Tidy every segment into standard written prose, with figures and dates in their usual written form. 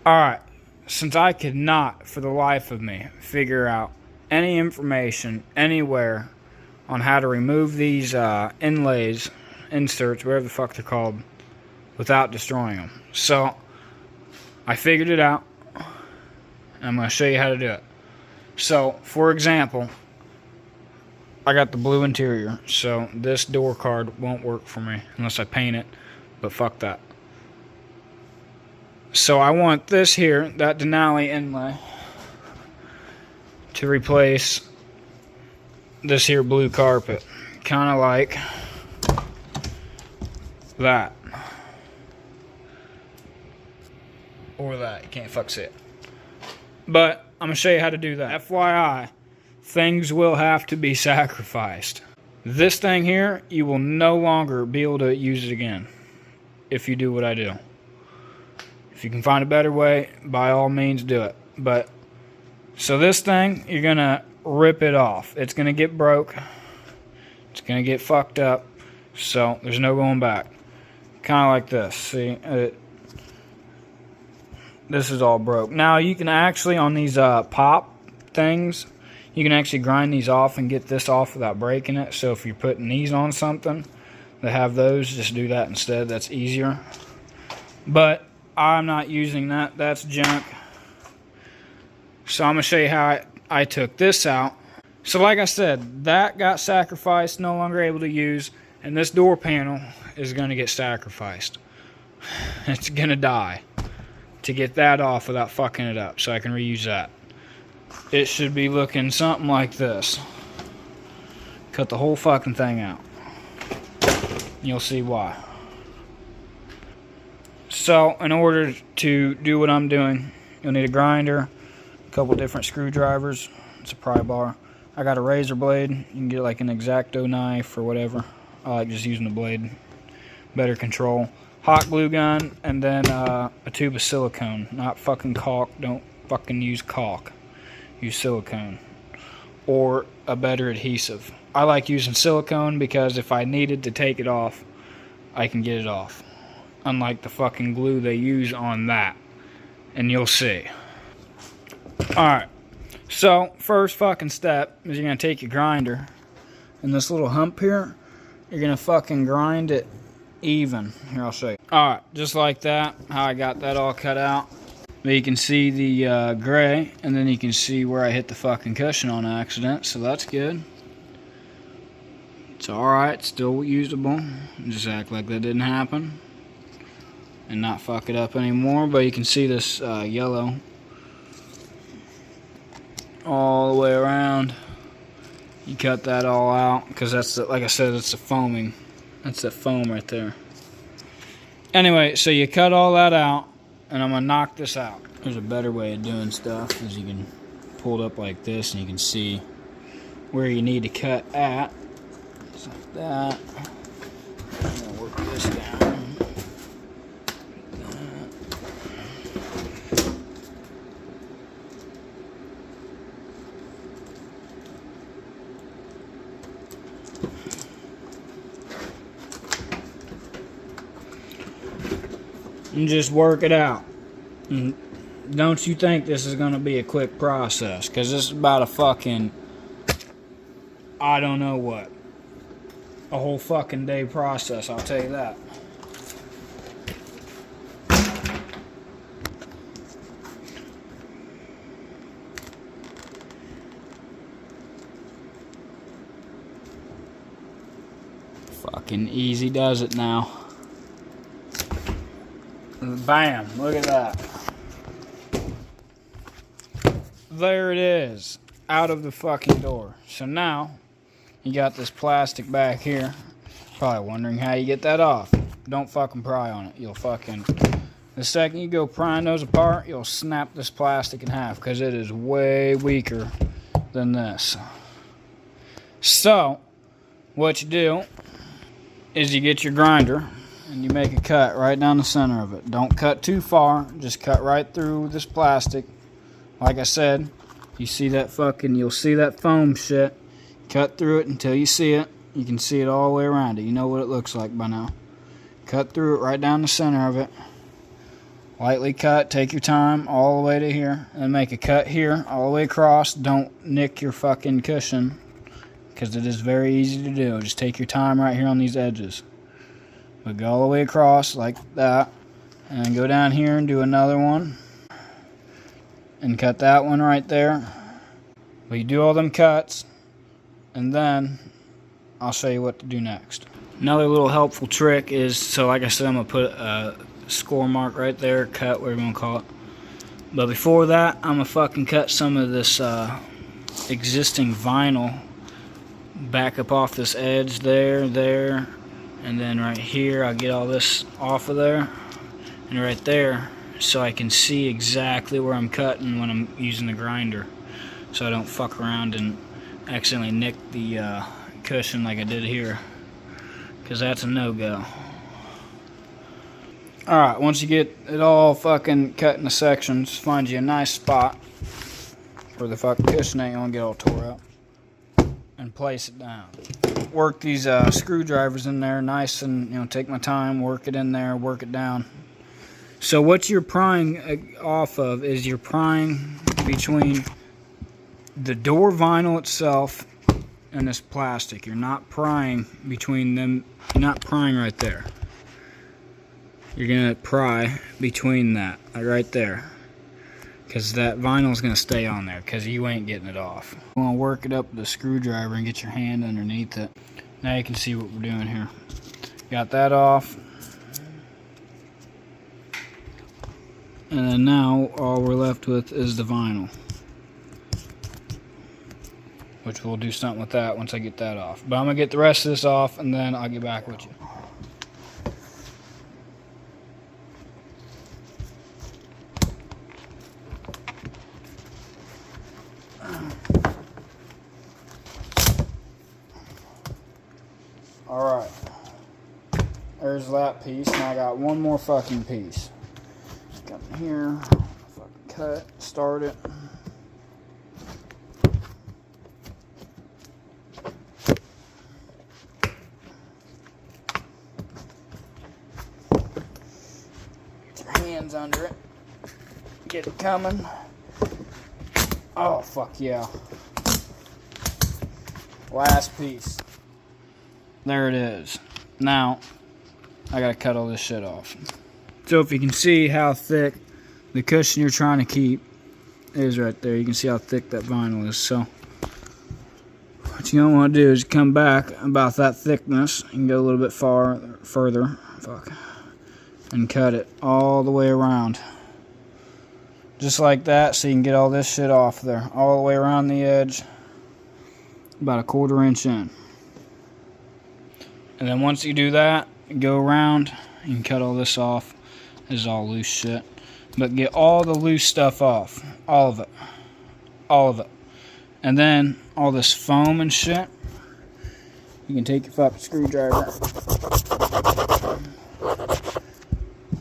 Alright, since I could not, for the life of me, figure out any information anywhere on how to remove these inlays, inserts, whatever the fuck they're called, without destroying them. So, I figured it out, and I'm going to show you how to do it. So, for example, I got the blue interior, so this door card won't work for me unless I paint it, but fuck that. So I want this here, that denali inlay, to replace this here blue carpet. Kind of like that. Or that, you can't fuck see it. But I'm going to show you how to do that. FYI, things will have to be sacrificed. This thing here, you will no longer be able to use it again if you do what I do. If you can find a better way, by all means do it. But, so this thing, you're going to rip it off. It's going to get broke. It's going to get fucked up. So, there's no going back. Kind of like this. See, this is all broke. Now, you can actually, on these pop things, you can actually grind these off and get this off without breaking it. So, if you're putting these on something that have those, just do that instead. That's easier. But I'm not using that. That's junk. So I'm going to show you how I took this out. So like I said, that got sacrificed, no longer able to use. And this door panel is going to get sacrificed. It's going to die to get that off without fucking it up. So I can reuse that. It should be looking something like this. Cut the whole fucking thing out. You'll see why. So, in order to do what I'm doing, you'll need a grinder, a couple different screwdrivers, it's a pry bar. I got a razor blade, you can get like an X-Acto knife or whatever. I like just using the blade, better control. Hot glue gun, and then a tube of silicone, not fucking caulk, don't fucking use caulk. Use silicone, or a better adhesive. I like using silicone because if I needed to take it off, I can get it off. Unlike the fucking glue they use on that. And you'll see. Alright. So, first fucking step is you're going to take your grinder. And this little hump here, you're going to fucking grind it even. Here, I'll show you. Alright, just like that. How I got that all cut out. But you can see the gray. And then you can see where I hit the fucking cushion on accident. So that's good. It's alright. Still usable. Just act like that didn't happen. And not fuck it up anymore, but you can see this yellow all the way around. You cut that all out because that's the, like I said, it's the foaming. That's the foam right there. Anyway, so you cut all that out, and I'm gonna knock this out. There's a better way of doing stuff, is you can pull it up like this, and you can see where you need to cut at. Just like that. I'm gonna work this down. And just work it out. And don't you think this is going to be a quick process, because this is about a fucking, I don't know what, a whole fucking day process, I'll tell you that. Fucking easy does it now. Bam, look at that. There it is, out of the fucking door. So now, you got this plastic back here. Probably wondering how you get that off. Don't fucking pry on it. You'll fucking, the second you go prying those apart, you'll snap this plastic in half, because it is way weaker than this. So, what you do is you get your grinder, and you make a cut right down the center of it. Don't cut too far, just cut right through this plastic. Like I said, you see that fucking, you'll see that foam shit. Cut through it until you see it. You can see it all the way around it. You know what it looks like by now. Cut through it right down the center of it. Lightly cut, take your time all the way to here, and make a cut here all the way across. Don't nick your fucking cushion, because it is very easy to do. Just take your time right here on these edges. But go all the way across like that, and then go down here and do another one, and cut that one right there. But you do all them cuts, and then I'll show you what to do next. Another little helpful trick is, so like I said, I'm going to put a score mark right there, cut, whatever you want to call it. But before that, I'm going to fucking cut some of this existing vinyl back up off this edge there, and then right here, I'll get all this off of there, and right there, so I can see exactly where I'm cutting when I'm using the grinder, so I don't fuck around and accidentally nick the cushion like I did here, because that's a no-go. Alright, once you get it all fucking cut into sections, find you a nice spot where the fucking cushion ain't gonna get all tore up, and place it down. Work these screwdrivers in there nice, and take my time, work it in there, work it down. So what you're prying off of is you're prying between the door vinyl itself and this plastic. You're not prying between them. You're not prying right there. You're gonna pry between that, like right there, because that vinyl is gonna stay on there, because you ain't getting it off. You want to work it up with a screwdriver and get your hand underneath it. Now you can see what we're doing here. Got that off, and then now all we're left with is the vinyl, which we'll do something with that once I get that off. But I'm gonna get the rest of this off, and then I'll get back with you. Alright, there's that piece. Now I got one more fucking piece. Come here, fucking cut, start it. Get your hands under it. Get it coming. Oh, fuck yeah. Last piece. There it is. Now, I gotta cut all this shit off. So if you can see how thick the cushion you're trying to keep is right there, you can see how thick that vinyl is. So what you don't want to do is come back about that thickness and go a little bit further, and cut it all the way around. Just like that, so you can get all this shit off there, all the way around the edge, about 1/4 inch in. And then once you do that, go around and cut all this off. This is all loose shit. But get all the loose stuff off. All of it. All of it. And then all this foam and shit, you can take your fucking screwdriver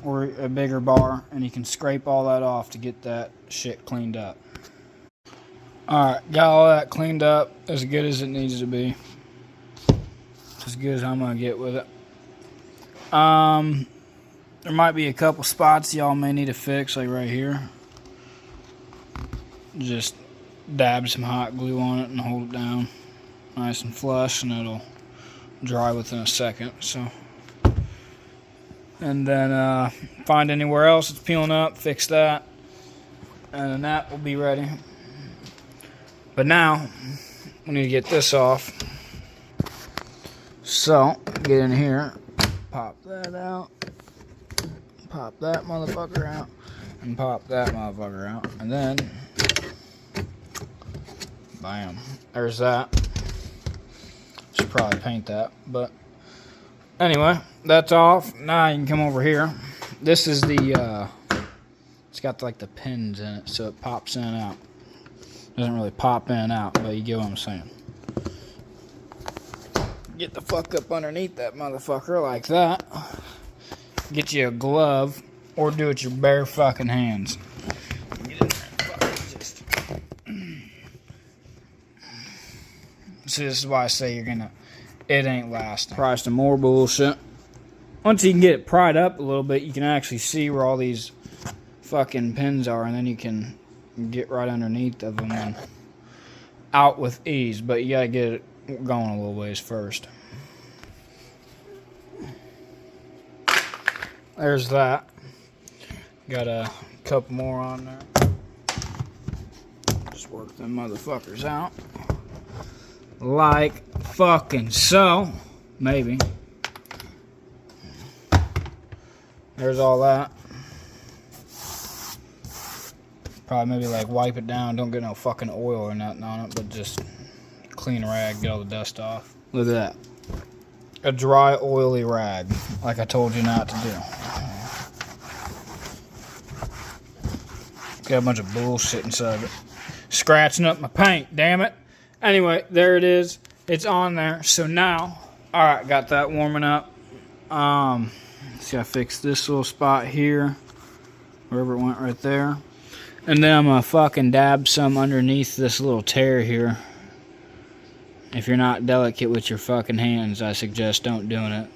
or a bigger bar, and you can scrape all that off to get that shit cleaned up. Alright, got all that cleaned up as good as it needs to be. As good as I'm gonna get with it. There might be a couple spots y'all may need to fix, like right here. Just dab some hot glue on it and hold it down nice and flush, and it'll dry within a second. So, and then find anywhere else it's peeling up, fix that, and then that will be ready. But now we need to get this off. So, get in here, pop that out, pop that motherfucker out, and pop that motherfucker out, and then, bam, there's that. Should probably paint that, but anyway, that's off. Now you can come over here. This is the, it's got like the pins in it, so it pops in and out. Doesn't really pop in and out, but you get what I'm saying. Get the fuck up underneath that motherfucker like that. Get you a glove, or do it your bare fucking hands. Get in there and fucking just... See, this is why I say you're gonna... It ain't lasting. Try some more bullshit. Once you can get it pried up a little bit, you can actually see where all these fucking pins are, and then you can get right underneath of them and out with ease. But you gotta get it going a little ways first. There's that. Got a couple more on there. Just work them motherfuckers out. Like fucking so. Maybe. There's all that. Probably maybe like wipe it down. Don't get no fucking oil or nothing on it, but just clean rag, get all the dust off. Look at that. A dry, oily rag, like I told you not to do. Got a bunch of bullshit inside of it. Scratching up my paint, damn it. Anyway, there it is. It's on there. So now, alright, got that warming up. See, I fixed this little spot here. Wherever it went right there. And then I'm gonna fucking dab some underneath this little tear here. If you're not delicate with your fucking hands, I suggest don't doing it.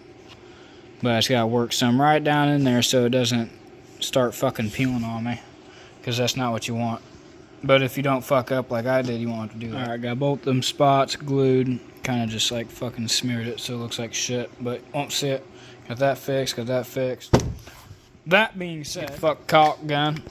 But I just gotta work some right down in there so it doesn't start fucking peeling on me. Because that's not what you want. But if you don't fuck up like I did, you won't have to do that. Alright, got both them spots glued. Kind of just like fucking smeared it so it looks like shit. But won't see it. Got that fixed, got that fixed. That being said, fuck caulk gun.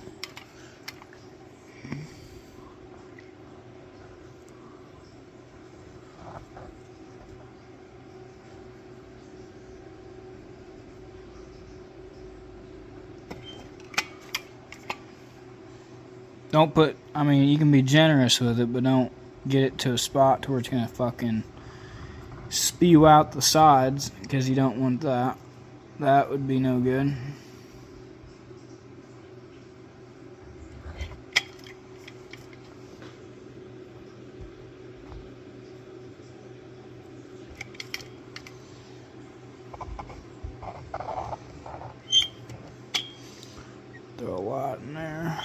Don't put, I mean, you can be generous with it, but don't get it to a spot to where it's going to fucking spew out the sides, because you don't want that. That would be no good. Throw a lot in there.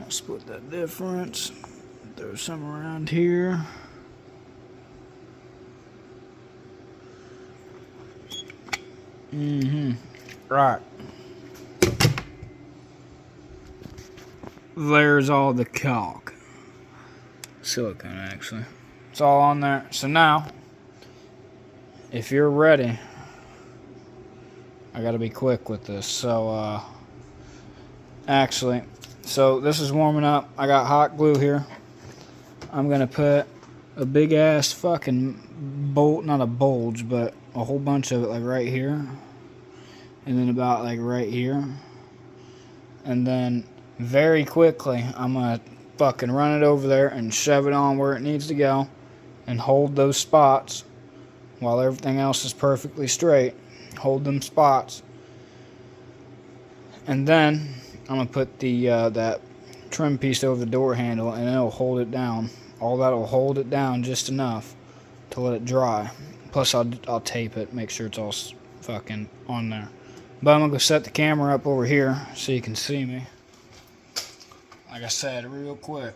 Split that difference. Throw some around here. Right. There's all the caulk. Silicone, actually. It's all on there. So now, if you're ready, I gotta be quick with this. So, actually, so this is warming up. I got hot glue here. I'm gonna put a big ass fucking bolt, not a bulge, but a whole bunch of it like right here. And then about like right here. And then very quickly, I'm gonna fucking run it over there and shove it on where it needs to go. And hold those spots while everything else is perfectly straight. Hold them spots. And then I'm gonna put the that trim piece over the door handle, and it'll hold it down. All that'll hold it down just enough to let it dry. Plus, I'll tape it, make sure it's all fucking on there. But I'm gonna go set the camera up over here so you can see me. Like I said, real quick.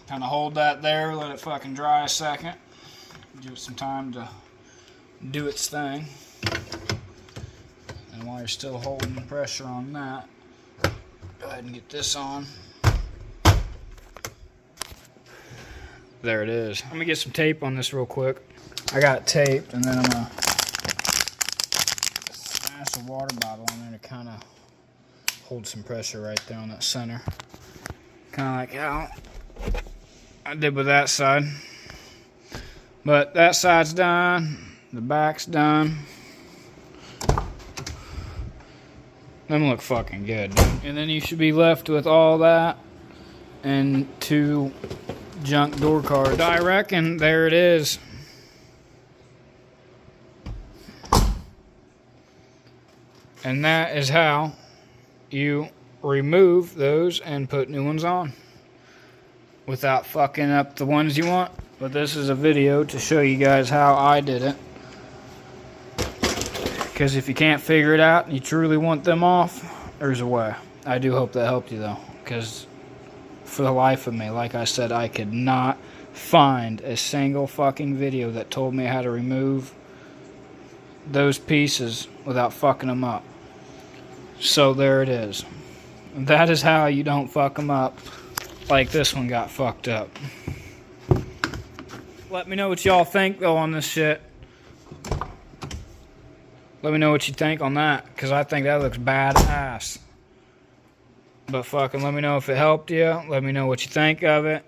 Kind of hold that there, let it fucking dry a second. Give it some time to do its thing. And while you're still holding pressure on that, go ahead and get this on. There it is. Let me get some tape on this real quick. I got it taped, and then I'm gonna smash a water bottle on there to kind of hold some pressure right there on that center. Kind of like how I did with that side. But that side's done. The back's done. Them look fucking good, dude. And then you should be left with all that and 2 junk door cards. I reckon there it is. And that is how you remove those and put new ones on without fucking up the ones you want. But this is a video to show you guys how I did it. Because if you can't figure it out and you truly want them off, there's a way. I do hope that helped you though, because for the life of me, like I said, I could not find a single fucking video that told me how to remove those pieces without fucking them up. So there it is. That is how you don't fuck them up like this one got fucked up. Let me know what y'all think though on this shit. Let me know what you think on that, because I think that looks badass. But fucking let me know if it helped you. Let me know what you think of it.